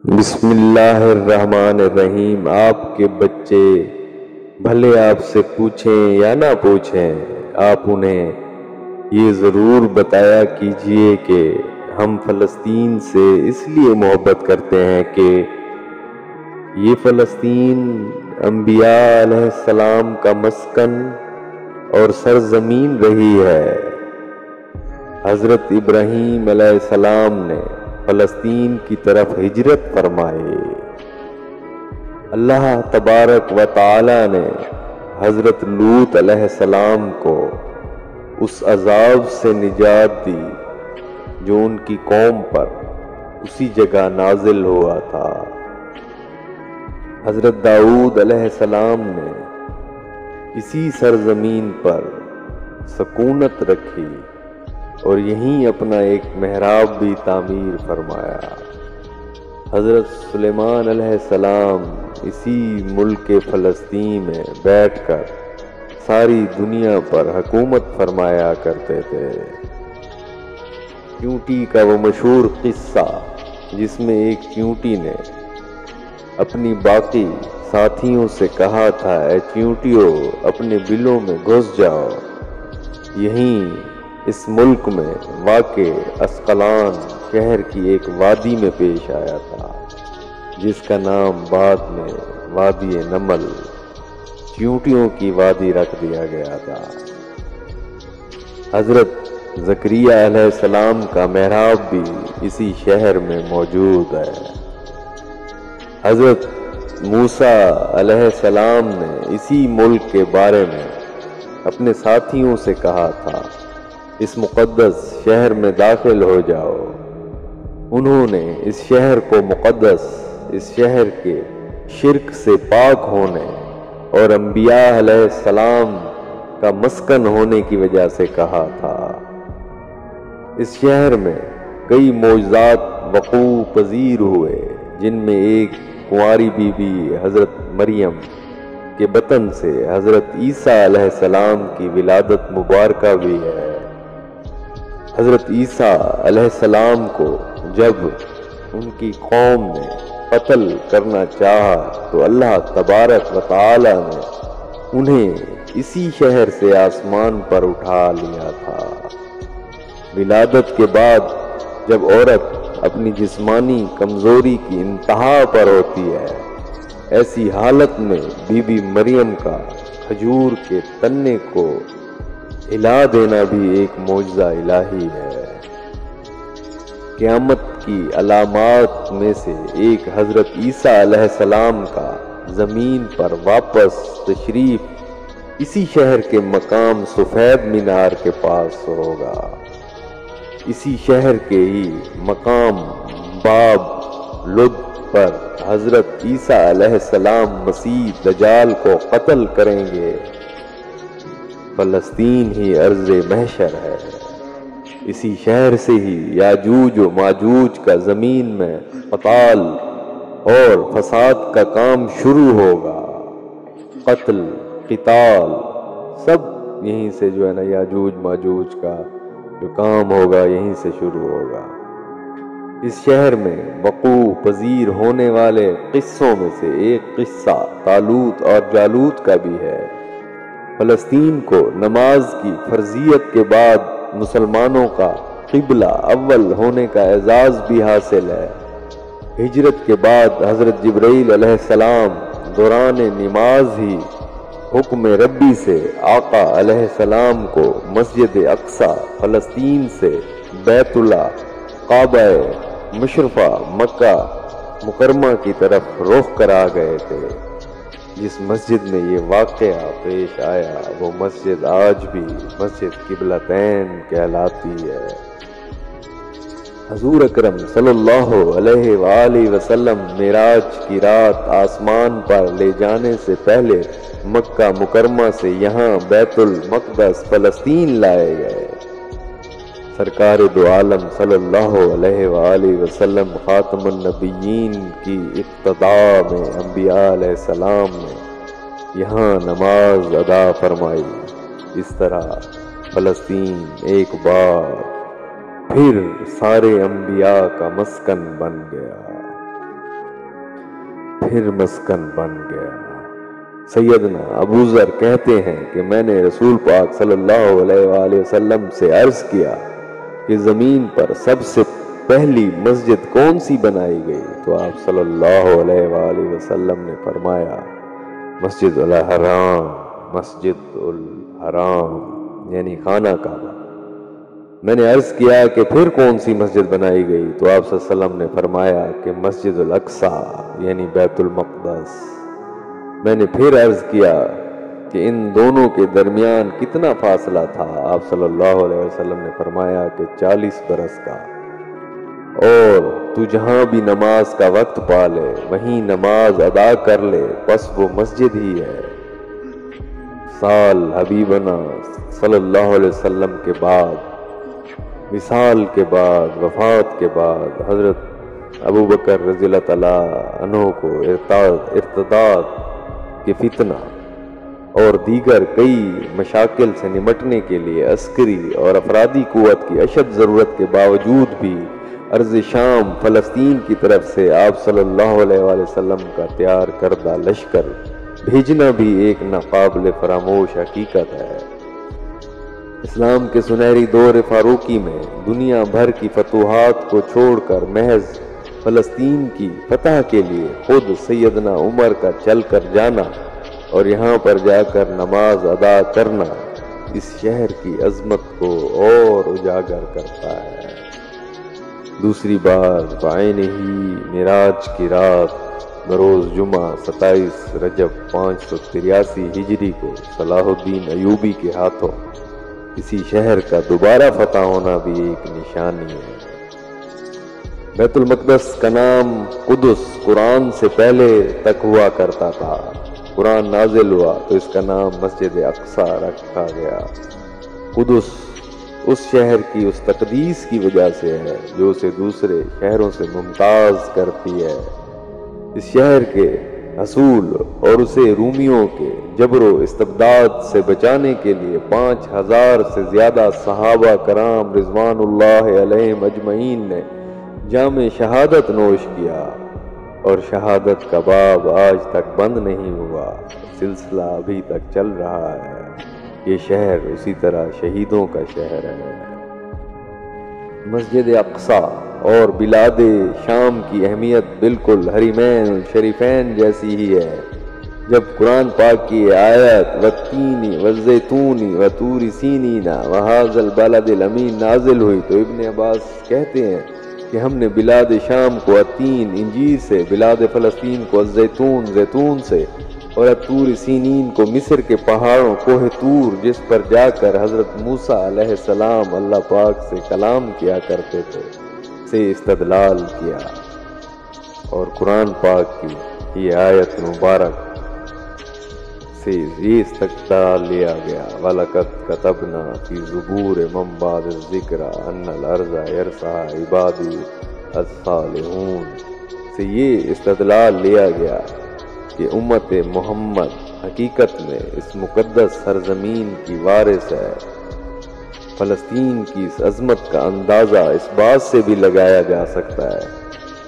بسم اللہ الرحمن الرحیم۔ آپ کے بچے بھلے آپ سے پوچھیں یا نہ پوچھیں، آپ انہیں یہ ضرور بتایا کیجئے کہ ہم فلسطین سے اس لیے محبت کرتے ہیں کہ یہ فلسطین انبیاء علیہ السلام کا مسکن اور سرزمین رہی ہے۔ حضرت ابراہیم علیہ السلام نے فلسطین کی طرف ہجرت فرمائی۔ اللہ تبارک و تعالی نے حضرت لوط علیہ السلام کو اس عذاب سے نجات دی جو ان کی قوم پر اسی جگہ نازل ہوا تھا۔ حضرت داؤد علیہ السلام نے اسی سرزمین پر سکونت رکھی اور یہیں اپنا ایک محراب بھی تعمیر فرمایا۔ حضرت سلیمان علیہ السلام اسی ملک فلسطین میں بیٹھ کر ساری دنیا پر حکومت فرمایا کرتے تھے۔ چیونٹی کا وہ مشہور قصہ جس میں ایک چیونٹی نے اپنی باقی ساتھیوں سے کہا تھا، اے چیونٹیوں اپنے بلوں میں گھس جاؤ، یہیں اس ملک میں واقع اسقلان شہر کی ایک وادی میں پیش آیا تھا جس کا نام بعد میں وادی نمل، چیونٹیوں کی وادی رکھ دیا گیا تھا۔ حضرت زکریا علیہ السلام کا محراب بھی اسی شہر میں موجود ہے۔ حضرت موسیٰ علیہ السلام نے اسی ملک کے بارے میں اپنے ساتھیوں سے کہا تھا، اس مقدس شہر میں داخل ہو جاؤ۔ انہوں نے اس شہر کو مقدس، اس شہر کے شرک سے پاک ہونے اور انبیاء علیہ السلام کا مسکن ہونے کی وجہ سے کہا تھا۔ اس شہر میں کئی معجزات وقوع پذیر ہوئے، جن میں ایک کنواری بی بی حضرت مریم کے بطن سے حضرت عیسیٰ علیہ السلام کی ولادت مبارکہ بھی ہے۔ حضرت عیسیٰ علیہ السلام کو جب ان کی قوم نے قتل کرنا چاہا تو اللہ تبارک و تعالی نے انہیں اسی شہر سے آسمان پر اٹھا لیا تھا۔ ولادت کے بعد جب عورت اپنی جسمانی کمزوری کی انتہا پر ہوتی ہے، ایسی حالت میں بی بی مریم کا کھجور کے تنے کو ہلا دینا بھی ایک معجزہ الہی ہے۔ قیامت کی علامات میں سے ایک حضرت عیسیٰ علیہ السلام کا زمین پر واپس تشریف اسی شہر کے مقام سفید مینار کے پاس ہوگا۔ اسی شہر کے ہی مقام باب لد پر حضرت عیسیٰ علیہ السلام مسیح دجال کو قتل کریں گے۔ فلسطین ہی ارض محشر ہے۔ اسی شہر سے ہی یاجوج و ماجوج کا زمین میں قتال اور فساد کا کام شروع ہوگا۔ قتل، قتال سب یہیں سے جو ہے نا، یاجوج ماجوج کا جو کام ہوگا یہیں سے شروع ہوگا۔ اس شہر میں وقوع پذیر ہونے والے قصوں میں سے ایک قصہ طالوت اور جالوت کا بھی ہے۔ فلسطین کو نماز کی فرضیت کے بعد مسلمانوں کا قبلہ اول ہونے کا اعزاز بھی حاصل ہے۔ ہجرت کے بعد حضرت جبرائیل علیہ السلام دوران نماز ہی حکم ربی سے آقا علیہ السلام کو مسجد اقصی فلسطین سے بیت اللہ کعبہ مشرفہ مکہ مکرمہ کی طرف رخ کرا گئے تھے۔ جس مسجد میں یہ واقعہ پیش آیا وہ مسجد آج بھی مسجد قبلتین کہلاتی ہے۔ حضور اکرم صلی اللہ علیہ وآلہ وسلم معراج کی رات آسمان پر لے جانے سے پہلے مکہ مکرمہ سے یہاں بیت المقدس فلسطین لائے گئے۔ سرکار دو عالم صلی اللہ علیہ وآلہ وسلم خاتم النبیین کی اقتداء میں انبیاء علیہ السلام نے یہاں نماز ادا فرمائی۔ اس طرح فلسطین ایک بار پھر سارے انبیاء کا مسکن بن گیا۔ پھر مسکن بن گیا۔ سیدنا ابو ذر کہتے ہیں کہ میں نے رسول پاک صلی اللہ علیہ وآلہ وسلم سے عرض کیا کہ زمین پر سب سے پہلی مسجد کون سی بنائی گئی؟ تو آپ صلی اللہ علیہ وآلہ وسلم نے فرمایا مسجد الحرام، مسجد الحرام یعنی خانہ کعبہ۔ میں نے عرض کیا کہ پھر کون سی مسجد بنائی گئی؟ تو آپ صلی اللہ علیہ وسلم نے فرمایا کہ مسجد الاقصی یعنی بیت المقدس۔ میں نے پھر عرض کیا کہ ان دونوں کے درمیان کتنا فاصلہ تھا؟ آپ صلی اللہ علیہ وسلم نے فرمایا کہ 40 برس کا، اور تو جہاں بھی نماز کا وقت پا لے وہیں نماز ادا کر لے، بس وہ مسجد ہی ہے۔ سال حبیبنا صلی اللہ علیہ وسلم کے بعد، وصال کے بعد، وفات کے بعد حضرت ابو بکر رضی اللہ تعالیٰ عنہ کو ارتداد کے فتنہ اور دیگر کئی مشاکل سے نمٹنے کے لیے عسکری اور افرادی قوت کی اشد ضرورت کے باوجود بھی ارض شام فلسطین کی طرف سے آپ صلی اللہ علیہ وآلہ وسلم کا تیار کردہ لشکر بھیجنا بھی ایک ناقابل فراموش حقیقت ہے۔ اسلام کے سنہری دور فاروقی میں دنیا بھر کی فتوحات کو چھوڑ کر محض فلسطین کی فتح کے لیے خود سیدنا عمر کا چل کر جانا اور یہاں پر جا کر نماز ادا کرنا اس شہر کی عظمت کو اور اجاگر کرتا ہے۔ دوسری بار بعینہ ہی معراج کی رات بروز جمعہ 27 رجب 583 ہجری کو صلاح الدین ایوبی کے ہاتھوں اسی شہر کا دوبارہ فتح ہونا بھی ایک نشانی ہے۔ بیت المقدس کا نام قدس قرآن سے پہلے تک ہوا کرتا تھا، قرآن نازل ہوا تو اس کا نام مسجد اقصی رکھا گیا۔ قدس اس شہر کی اس تقدیس کی وجہ سے ہے جو اسے دوسرے شہروں سے ممتاز کرتی ہے۔ اس شہر کے حصول اور اسے رومیوں کے جبر و استبداد سے بچانے کے لیے 5000 سے زیادہ صحابہ کرام رضوان اللہ علیہم اجمعین نے جام شہادت نوش کیا، اور شہادت کا باب آج تک بند نہیں ہوا، سلسلہ ابھی تک چل رہا ہے۔ یہ شہر اسی طرح شہیدوں کا شہر ہے۔ مسجد اقصی اور بلاد شام کی اہمیت بالکل حرمین شریفین جیسی ہی ہے۔ جب قرآن پاک کی آیت والتین والزیتون وطور سینین وہذا البلد الامین نازل ہوئی تو ابن عباس کہتے ہیں کہ ہم نے بلاد شام کو التین انجیر سے، بلاد فلسطین کو الزیتون زیتون سے، اور الطور سینین کو مصر کے پہاڑوں کوہ طور جس پر جا کر حضرت موسیٰ علیہ السلام اللہ پاک سے کلام کیا کرتے تھے سے استدلال کیا، اور قرآن پاک کی یہ آیت مبارک سے یہ استدلال لیا گیا وَلَقَدْ كَتَبْنَا فِي زُبُورِ مَن بَعْدَ الذِّكْرِ أَنَّ الْأَرْضَ يَرِثُهَا عِبَادِي الصَّالِحُونَ سے یہ استدلال لیا گیا کہ امت محمد حقیقت میں اس مقدس سرزمین کی وارث ہے۔ فلسطین کی اس عظمت کا اندازہ اس بات سے بھی لگایا جا سکتا ہے،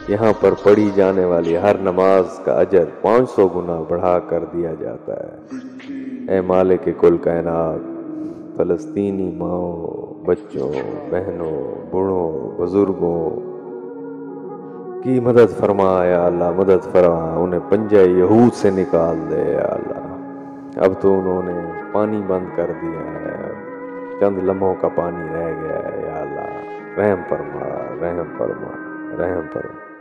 یہاں پر پڑھی جانے والی ہر نماز کا اجر 500 گنا بڑھا کر دیا جاتا ہے۔ اے مالک کل کائنات، فلسطینی ماؤں، بچوں، بہنوں، بوڑھوں، بزرگوں کی مدد فرما یا اللہ، مدد فرما، انہیں پنجہ یہود سے نکال دے یا اللہ۔ اب تو انہوں نے پانی بند کر دیا ہے، چند لمحوں کا پانی رہ گیا ہے یا اللہ، رحم فرما، رحم فرما، رحم فرما۔